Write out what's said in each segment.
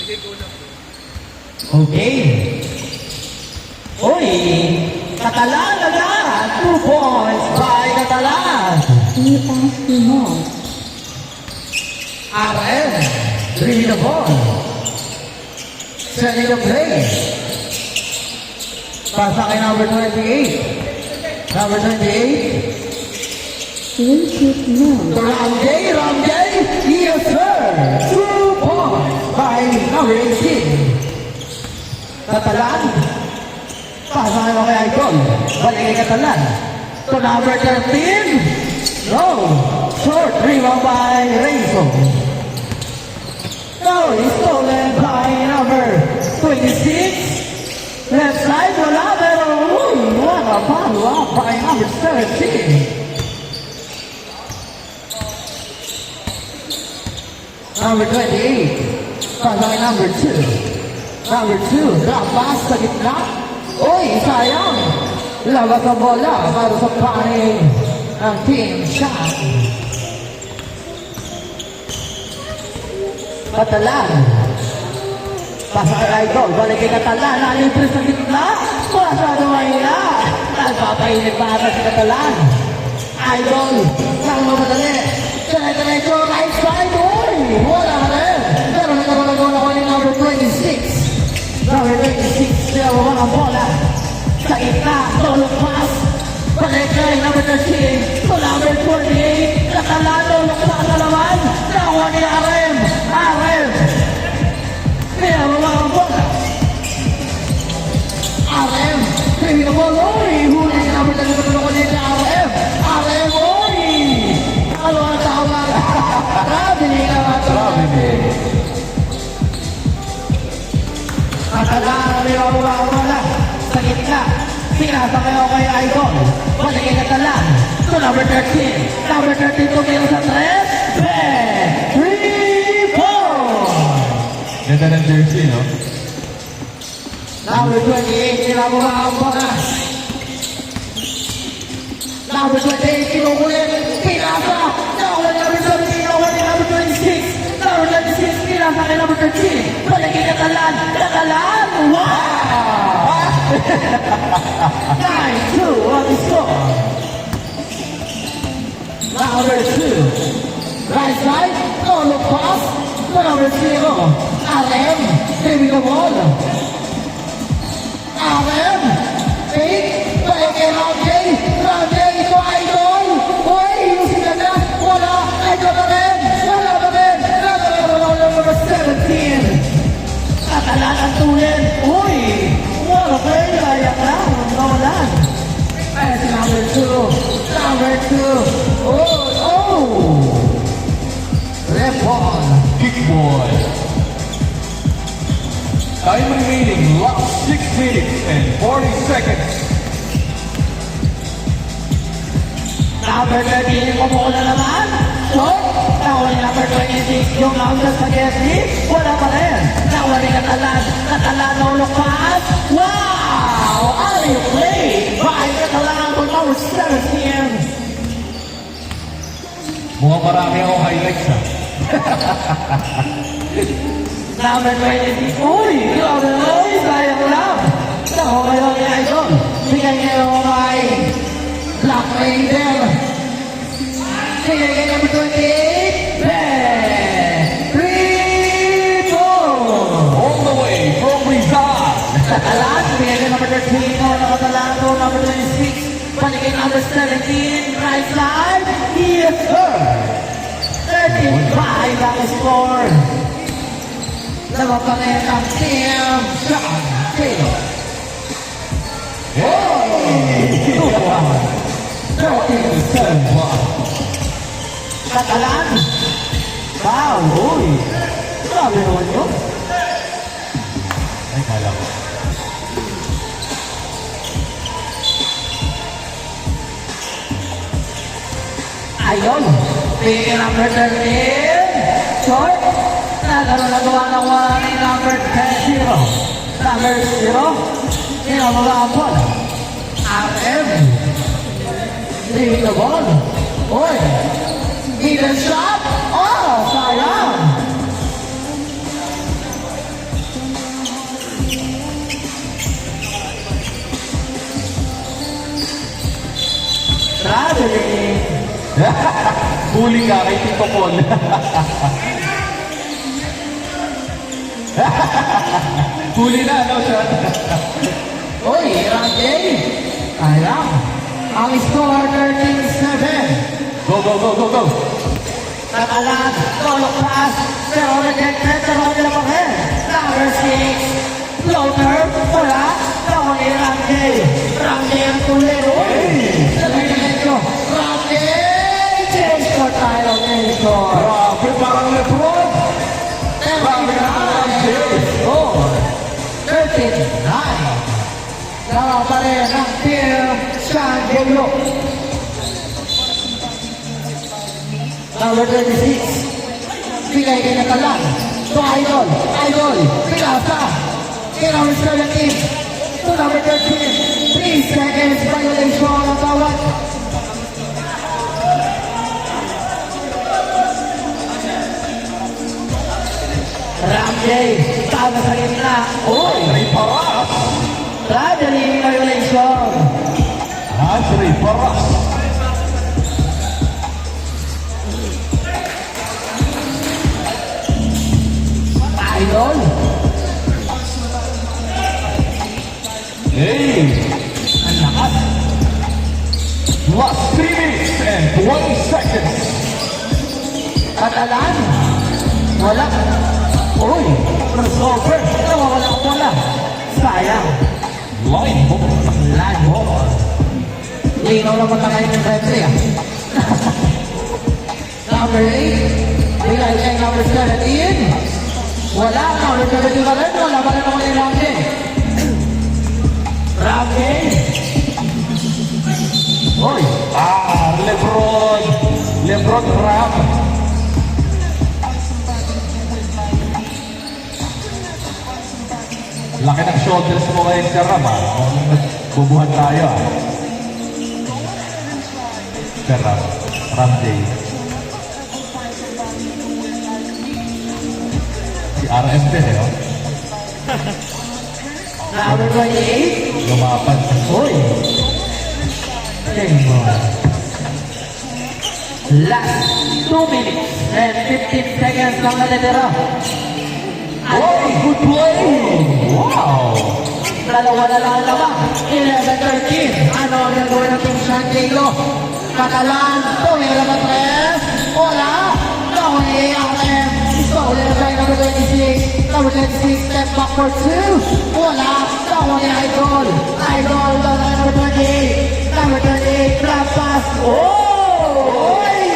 Okay. Uy, Catalan agad. 2 points by Catalan. RM, 3 the ball. Setting the play. Pasa kay number 28. Number 28. Ramjay, yes sir. 2 points by number 18. Catalan. Pasa kay mga idol. Balik kay Catalan. To number 13. No. Short rebound by Renzo. No, it's stolen by number 26. Left side, wala, pero what a follow-up by number 17. Number 28, pasa kay number 2. Number 2, drop pass sa gitna. Uy, sayang. Labas ang bola para sa paring ng team shot. Catalan. Pasa kay Idol, balik kay Catalan. Nalibre sa gitna. Masyado mahina. Nagpapainit para si Catalan. Idol, nang mamadali. Diretso, right side. Uy, wala ka rin. Pero nagkaroon ako ni number 26. Number 26, siya wala ang bola. Sa gitna, tulog pass. Balik kay number 13. To number 48. Catalan, tulog pass na naman. Nakuha ni RM. RM. Kaya wala ang bola. RM. Kaya the ball, uy. Huli si number 13. Tulog ko niya RM. RM, uy. Ano ang tawag? Grabe ka nga ito. Catalan, may wala. Sa gitna. Pinasa kayo kay Idol. Balik kay Catalan. To number 13. Number 13 tumira sa 3. 3-4. Ganda ng jersey, no? Number 28, kinabura ang bola. Number 28, kinukulit. Pinasa. Nakuha ni number 17. Nakuha ni number 26. Number 26, pinasa kay number 13. Balik kay Catalan. Catalan! Wow! 9-2 on the score. Number 2. Right side. No pass. To number 0. RM. Giving the ball. RM. 8. Balik kay Ramjay. Ramjay to Idol. Uy, using na na. Wala. Idol na rin. Wala na rin. Number 17. Catalan ang tulin. Uy. What a play. Ayak na. Nawalan. Pass number 2. Number 2. Oh. Left ball. Kick boy. Time remaining, last 6 minutes and 40 seconds. Number 13, pabola naman. Short. Nakuha ni number 26. Yung number sa Gessi. Wala pa rin. Nakuha ni Catalan. Catalan, no pass. Wow! How you play? By Catalan for number 17. Mukhang marami akong highlights, ha? Number 26. Uy! Grabe na. Uy! Sayang lang. Nakuha kayo ni Idol. Bigay kayo kay Black Raider. Bigay kayo number 28. 3-4. All the way from Rizal. Catalan. Bigay kayo number 13. Catalan. Number 26. Balik kayo number 17. Right side. Yes, sir. 13-5 ang score. Laban pa rin ang team shot. Taylor. Hey! 13-7. Catalan. Wow, uy. Grabe naman yun. Ay, kala ko. Ayun. Bigay number 13. Short. Nagawa ng wala ni number 10-0. Number 0. Kinamula ang ball. RM. Leaving the ball. Uy. Even shot. Oh, sayang. Huli ka kay Tito Paul. Huli na, no, Sean? Uy, Randy. Ayan. Ang score 13-7. Go, go, go, go, go. Katalan, solo pass, pero rejected sa mga nilapakin. Number 6, floater, wala, ako ni Randy. Randy ang tulero. Sabay na medyo, Randy! Change score tayo, change score. Grabe, parang Lebron. Grabe na ang Score, 13-9. Nawa pa rin ang team San Diego. Number 26, bigay kay Natalan. To Idol, Idol, pinasa. Kay number 17, to number 13. 3 seconds violation ang bawat. Ramjay, tama sa gitna. Uy, Andre Paras. traveling violation. Andre Paras. Idol, Hey, ang lakas. last 3 minutes and 20 seconds. Katalan, wala. Uy, crossover. Nawawala ang bola. Sayang. Line mo. Lago. Linaw na matangay ng referee ah. Number 8. Bigay kay number 17. Wala. Number 17 pa rin. Wala pa rin ako ni Ramsey. Ramsey. Uy. Lebron. Lebron Ram. Laki ng shoulders mo ngayon sa Ram, ah. Bubuhan tayo, ah. Sir Ram. Ram J. Si RM din, eh, oh. Number 28. Lumapan. Uy. Tengo. Last 2 minutes and 15 seconds lang natitira. Oh, good play! Wow! Dalawa na lang naman. 11-13. Ano ang gagawin ng Team San Diego? Katalan. Tumira na 3. Wala. Nahuli ang M. Stolen by number 26. Number 26. Step back for 2. Wala. Nahuli Idol. Idol. Number 28. Number 28. Grab pass. Oh! Oy!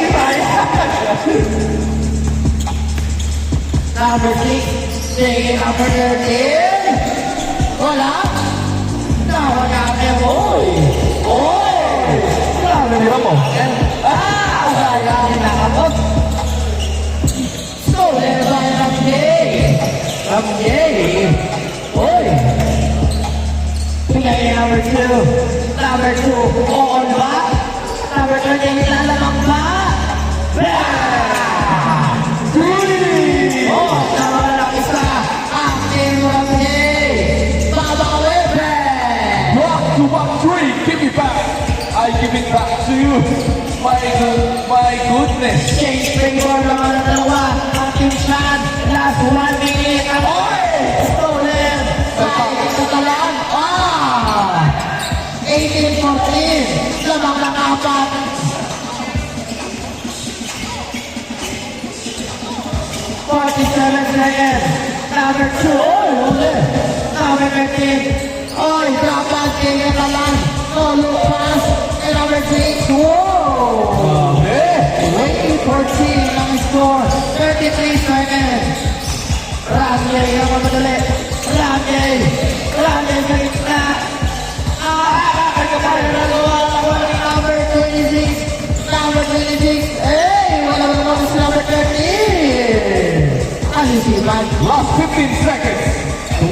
Number 6. Sige, number 13. Wala. Nawala niya. Oy! Oy! Grabe Tira mo. sayang nakapot. Stolen by Ramjay. Ramjay. Oy! Bigay niya number 2. Number 2. On ba? Number 13. Lalamang ba? Oh, nawala ng isa. Ang Team Ramjay. Babawi, Ben! 1, 2, 1, 3, give it back. I give it back to you. My goodness. Change favor naman ang dalawa. Ang Team San. Last 1 minute. Oy! Stolen. By Katalan. 18-14. Lamang ng 4. 47 seconds. Number 2. Oy, number 15. Oy, dapat kay Katalan. Solo pass. And number 6. Whoa! Grabe. 20-14 ang score. 33 seconds. Ramjay ang madali. Ramjay. Ramjay sa gitna. Kaya nagawa ni number 26. Number 26. Hey! Wala ba naman si number 13? Ano si Man? Last 15 seconds.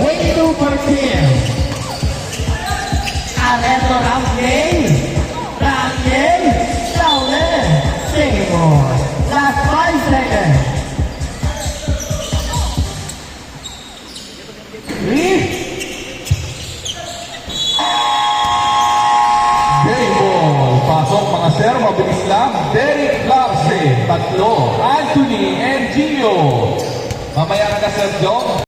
22-14. Aleto Ramjay. Ramjay. Saulen. Singapore. Last 5 seconds. 3. Game ball. Pasok mga sir, mabilis lang. Derek Larsen. Sir John.